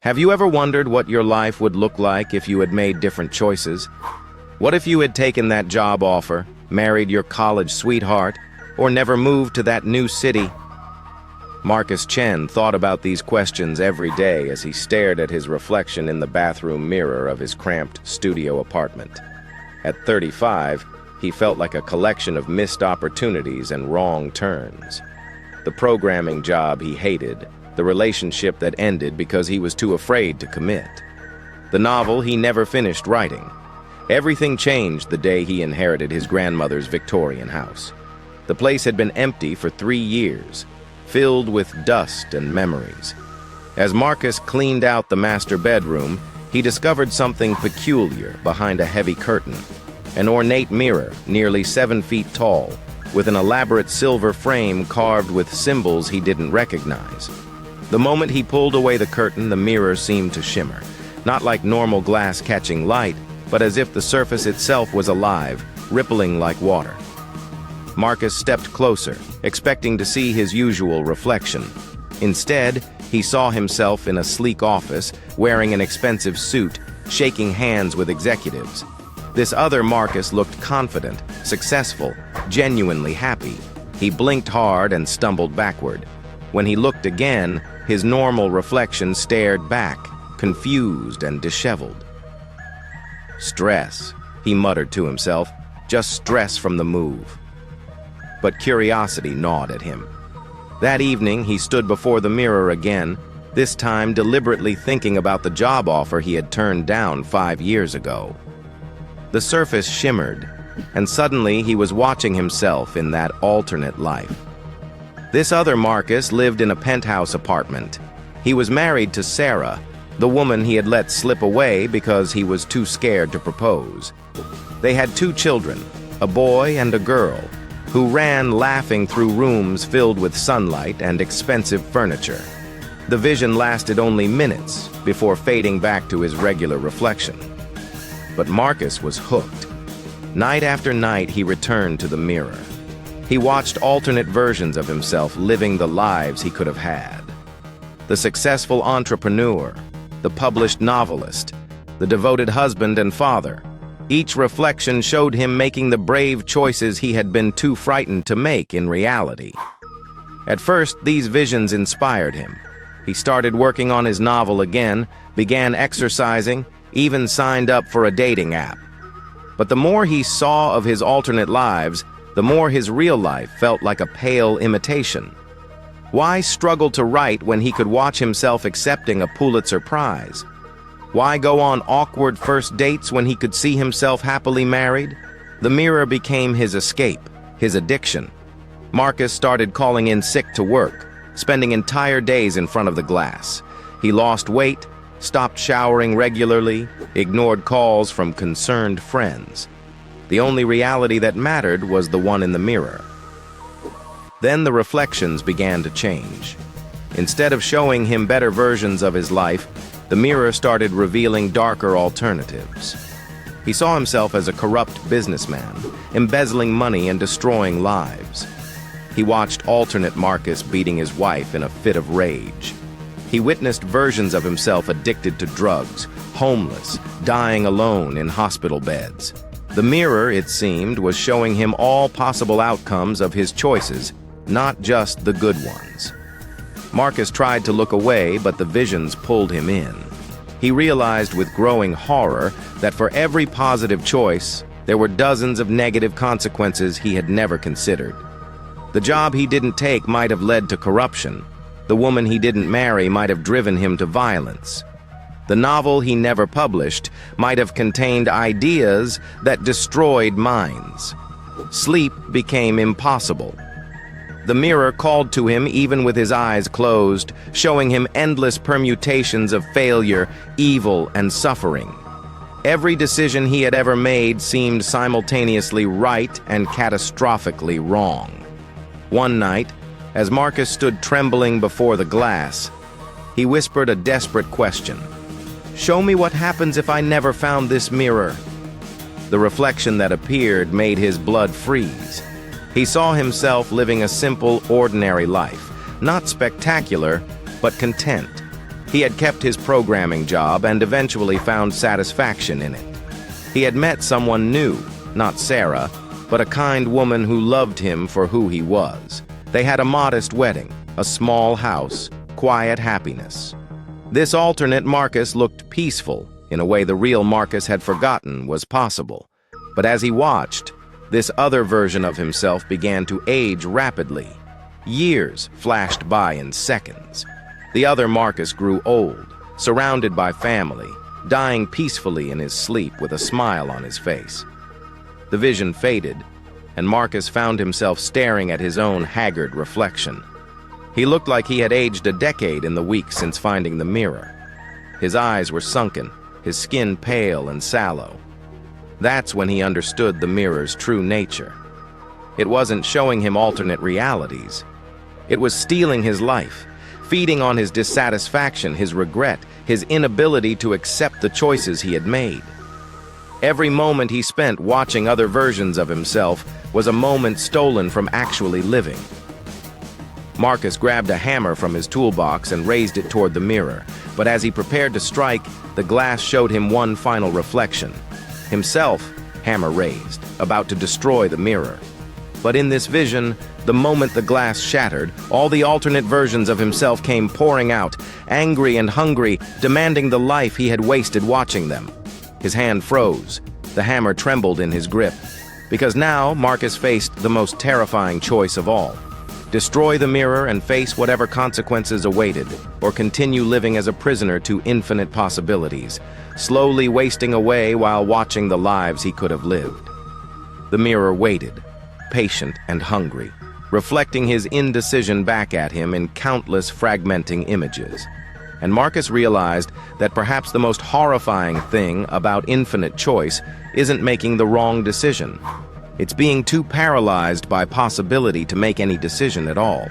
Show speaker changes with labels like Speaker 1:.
Speaker 1: Have you ever wondered what your life would look like if you had made different choices? What if you had taken that job offer, married your college sweetheart, or never moved to that new city? Marcus Chen thought about these questions every day as he stared at his reflection in the bathroom mirror of his cramped studio apartment. At 35, he felt like a collection of missed opportunities and wrong turns. The programming job he hated, the relationship that ended because he was too afraid to commit. The novel he never finished writing. Everything changed the day he inherited his grandmother's Victorian house. The place had been empty for 3 years, filled with dust and memories. As Marcus cleaned out the master bedroom, he discovered something peculiar behind a heavy curtain. An ornate mirror, nearly 7 feet tall, with an elaborate silver frame carved with symbols he didn't recognize. The moment he pulled away the curtain, the mirror seemed to shimmer, not like normal glass catching light, but as if the surface itself was alive, rippling like water. Marcus stepped closer, expecting to see his usual reflection. Instead, he saw himself in a sleek office, wearing an expensive suit, shaking hands with executives. This other Marcus looked confident, successful, genuinely happy. He blinked hard and stumbled backward. When he looked again, his normal reflection stared back, confused and disheveled. Stress, he muttered to himself, just stress from the move. But curiosity gnawed at him. That evening, he stood before the mirror again, this time deliberately thinking about the job offer he had turned down 5 years ago. The surface shimmered, and suddenly he was watching himself in that alternate life. This other Marcus lived in a penthouse apartment. He was married to Sarah, the woman he had let slip away because he was too scared to propose. They had 2 children, a boy and a girl, who ran laughing through rooms filled with sunlight and expensive furniture. The vision lasted only minutes before fading back to his regular reflection. But Marcus was hooked. Night after night, he returned to the mirror. He watched alternate versions of himself living the lives he could have had. The successful entrepreneur, the published novelist, the devoted husband and father. Each reflection showed him making the brave choices he had been too frightened to make in reality. At first, these visions inspired him. He started working on his novel again, began exercising, even signed up for a dating app. But the more he saw of his alternate lives, the more his real life felt like a pale imitation. Why struggle to write when he could watch himself accepting a Pulitzer Prize? Why go on awkward first dates when he could see himself happily married? The mirror became his escape, his addiction. Marcus started calling in sick to work, spending entire days in front of the glass. He lost weight, stopped showering regularly, ignored calls from concerned friends. The only reality that mattered was the one in the mirror. Then the reflections began to change. Instead of showing him better versions of his life, the mirror started revealing darker alternatives. He saw himself as a corrupt businessman, embezzling money and destroying lives. He watched alternate Marcus beating his wife in a fit of rage. He witnessed versions of himself addicted to drugs, homeless, dying alone in hospital beds. The mirror, it seemed, was showing him all possible outcomes of his choices, not just the good ones. Marcus tried to look away, but the visions pulled him in. He realized with growing horror that for every positive choice, there were dozens of negative consequences he had never considered. The job he didn't take might have led to corruption. The woman he didn't marry might have driven him to violence. The novel he never published might have contained ideas that destroyed minds. Sleep became impossible. The mirror called to him even with his eyes closed, showing him endless permutations of failure, evil, and suffering. Every decision he had ever made seemed simultaneously right and catastrophically wrong. One night, as Marcus stood trembling before the glass, he whispered a desperate question. "Show me what happens if I never found this mirror." The reflection that appeared made his blood freeze. He saw himself living a simple, ordinary life, not spectacular, but content. He had kept his programming job and eventually found satisfaction in it. He had met someone new, not Sarah, but a kind woman who loved him for who he was. They had a modest wedding, a small house, quiet happiness. This alternate Marcus looked peaceful in a way the real Marcus had forgotten was possible. But as he watched, this other version of himself began to age rapidly. Years flashed by in seconds. The other Marcus grew old, surrounded by family, dying peacefully in his sleep with a smile on his face. The vision faded, and Marcus found himself staring at his own haggard reflection. He looked like he had aged a decade in the weeks since finding the mirror. His eyes were sunken, his skin pale and sallow. That's when he understood the mirror's true nature. It wasn't showing him alternate realities. It was stealing his life, feeding on his dissatisfaction, his regret, his inability to accept the choices he had made. Every moment he spent watching other versions of himself was a moment stolen from actually living. Marcus grabbed a hammer from his toolbox and raised it toward the mirror, but as he prepared to strike, the glass showed him one final reflection. Himself, hammer raised, about to destroy the mirror. But in this vision, the moment the glass shattered, all the alternate versions of himself came pouring out, angry and hungry, demanding the life he had wasted watching them. His hand froze. The hammer trembled in his grip. Because now, Marcus faced the most terrifying choice of all. Destroy the mirror and face whatever consequences awaited, or continue living as a prisoner to infinite possibilities, slowly wasting away while watching the lives he could have lived. The mirror waited, patient and hungry, reflecting his indecision back at him in countless fragmenting images. And Marcus realized that perhaps the most horrifying thing about infinite choice isn't making the wrong decision. It's being too paralyzed by possibility to make any decision at all.